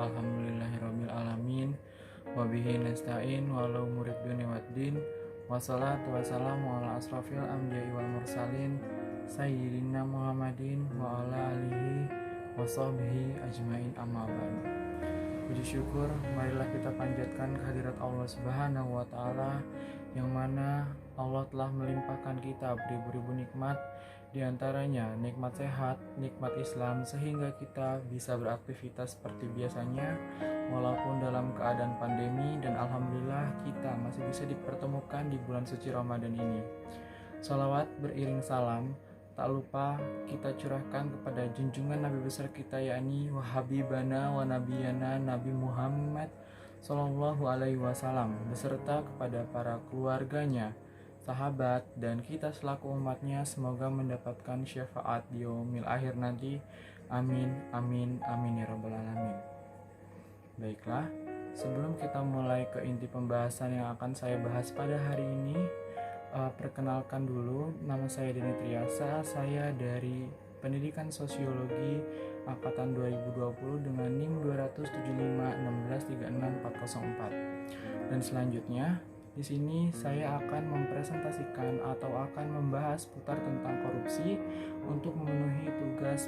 Alhamdulillahirabbil alamin. Wa bihi nasta'in walau murid dunia waddin. Wassalatu wassalamu ala asrafil anbiya'i wal mursalin sayyidina Muhammadin wa ala alihi wa sahbihi ajmain amma ba'du. Puji syukur marilah kita panjatkan kehadirat Allah Subhanahu wa taala yang mana Allah telah melimpahkan kita beribu-ribu nikmat, di antaranya nikmat sehat, nikmat Islam, sehingga kita bisa beraktivitas seperti biasanya walaupun dalam keadaan pandemi, dan alhamdulillah kita masih bisa dipertemukan di bulan suci Ramadan ini. Salawat beriring salam tak lupa kita curahkan kepada junjungan Nabi besar kita, yakni Wahabibana wa Nabiyana Nabi Muhammad Sallallahu Alaihi Wasallam, beserta kepada para keluarganya, sahabat, dan kita selaku umatnya, semoga mendapatkan syafaat di yaumil akhir nanti. Amin, amin, amin ya rabbal alamin. Baiklah, sebelum kita mulai ke inti pembahasan yang akan saya bahas pada hari ini, perkenalkan dulu, nama saya Denny Triasa, saya dari Pendidikan Sosiologi Angkatan 2020 dengan NIM 275163644. Dan selanjutnya, di sini saya akan mempresentasikan atau akan membahas putar tentang korupsi untuk memenuhi tugas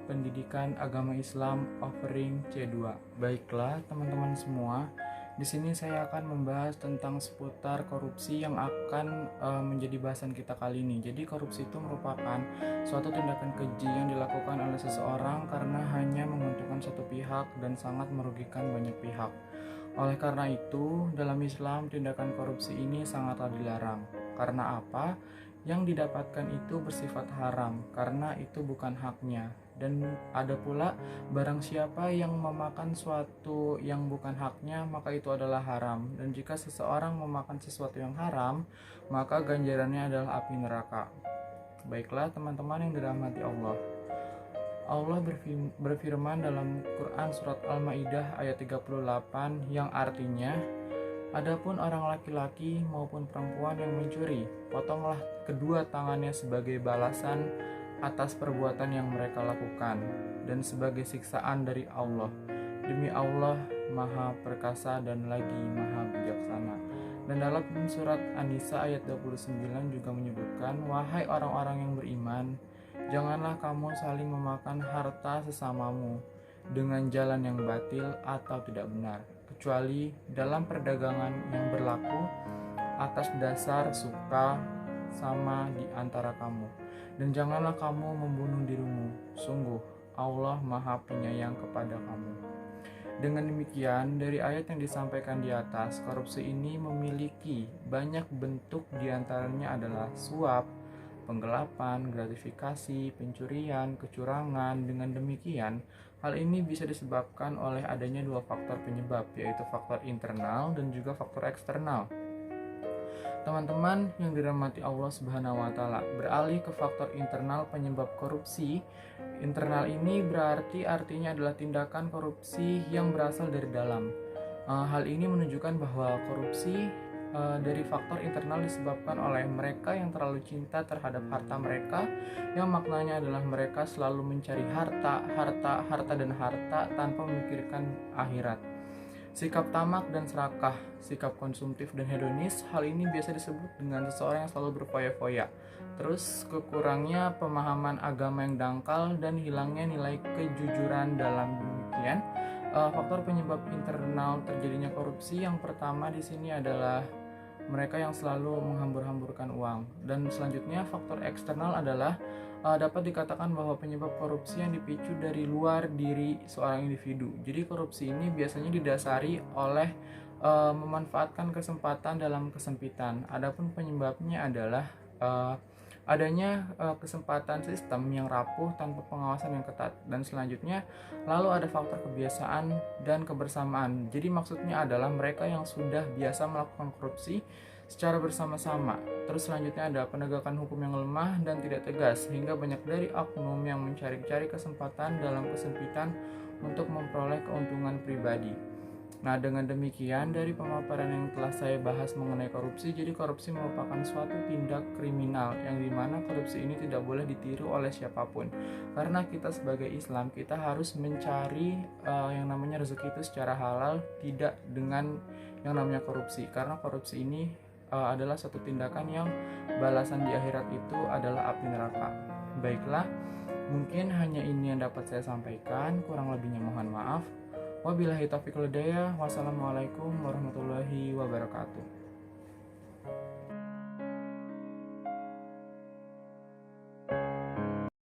pendidikan agama Islam offering C2. Baiklah teman-teman semua, di sini saya akan membahas tentang seputar korupsi yang akan menjadi bahasan kita kali ini. Jadi korupsi itu merupakan suatu tindakan keji yang dilakukan oleh seseorang karena hanya menguntungkan satu pihak dan sangat merugikan banyak pihak. Oleh karena itu, dalam Islam tindakan korupsi ini sangatlah dilarang. Karena apa? Yang didapatkan itu bersifat haram karena itu bukan haknya. Dan ada pula barang siapa yang memakan suatu yang bukan haknya, maka itu adalah haram. Dan jika seseorang memakan sesuatu yang haram, maka ganjarannya adalah api neraka. Baiklah teman-teman yang dirahmati Allah, Allah berfirman dalam Quran surat Al-Maidah ayat 38 yang artinya, adapun orang laki-laki maupun perempuan yang mencuri, potonglah kedua tangannya sebagai balasan atas perbuatan yang mereka lakukan dan sebagai siksaan dari Allah. Demi Allah Maha Perkasa dan lagi Maha Bijaksana. Dan dalam surat An-Nisa ayat 29 juga menyebutkan, wahai orang-orang yang beriman, janganlah kamu saling memakan harta sesamamu dengan jalan yang batil atau tidak benar, kecuali dalam perdagangan yang berlaku atas dasar suka sama di antara kamu. Dan janganlah kamu membunuh dirimu, sungguh Allah Maha Penyayang kepada kamu. Dengan demikian, dari ayat yang disampaikan di atas, korupsi ini memiliki banyak bentuk, diantaranya adalah suap, penggelapan, gratifikasi, pencurian, kecurangan. Dengan demikian, hal ini bisa disebabkan oleh adanya dua faktor penyebab, yaitu faktor internal dan juga faktor eksternal. Teman-teman yang dirahmati Allah Subhanahu wa taala, beralih ke faktor internal penyebab korupsi. Internal ini artinya adalah tindakan korupsi yang berasal dari dalam. Hal ini menunjukkan bahwa korupsi dari faktor internal disebabkan oleh mereka yang terlalu cinta terhadap harta mereka, yang maknanya adalah mereka selalu mencari harta tanpa memikirkan akhirat. Sikap tamak dan serakah, sikap konsumtif dan hedonis, hal ini biasa disebut dengan seseorang yang selalu berfoya-foya. Terus kekurangnya pemahaman agama yang dangkal dan hilangnya nilai kejujuran. Dalam demikian, faktor penyebab internal terjadinya korupsi yang pertama di sini adalah mereka yang selalu menghambur-hamburkan uang. Dan selanjutnya faktor eksternal adalah dapat dikatakan bahwa penyebab korupsi yang dipicu dari luar diri seorang individu. Jadi korupsi ini biasanya didasari oleh memanfaatkan kesempatan dalam kesempitan. Adapun penyebabnya adalah adanya kesempatan sistem yang rapuh tanpa pengawasan yang ketat. Dan selanjutnya lalu ada faktor kebiasaan dan kebersamaan. Jadi maksudnya adalah mereka yang sudah biasa melakukan korupsi secara bersama-sama. Terus selanjutnya ada penegakan hukum yang lemah dan tidak tegas, sehingga banyak dari oknum yang mencari-cari kesempatan dalam kesempitan untuk memperoleh keuntungan pribadi. Nah, dengan demikian dari pemaparan yang telah saya bahas mengenai korupsi, jadi korupsi merupakan suatu tindak kriminal yang dimana korupsi ini tidak boleh ditiru oleh siapapun. Karena kita sebagai Islam, kita harus mencari yang namanya rezeki itu secara halal, tidak dengan yang namanya korupsi. Karena korupsi ini adalah satu tindakan yang balasan di akhirat itu adalah api neraka. Baiklah, mungkin hanya ini yang dapat saya sampaikan, kurang lebihnya mohon maaf. Wabillahi taufiq wal hidayah. Wassalamualaikum warahmatullahi wabarakatuh.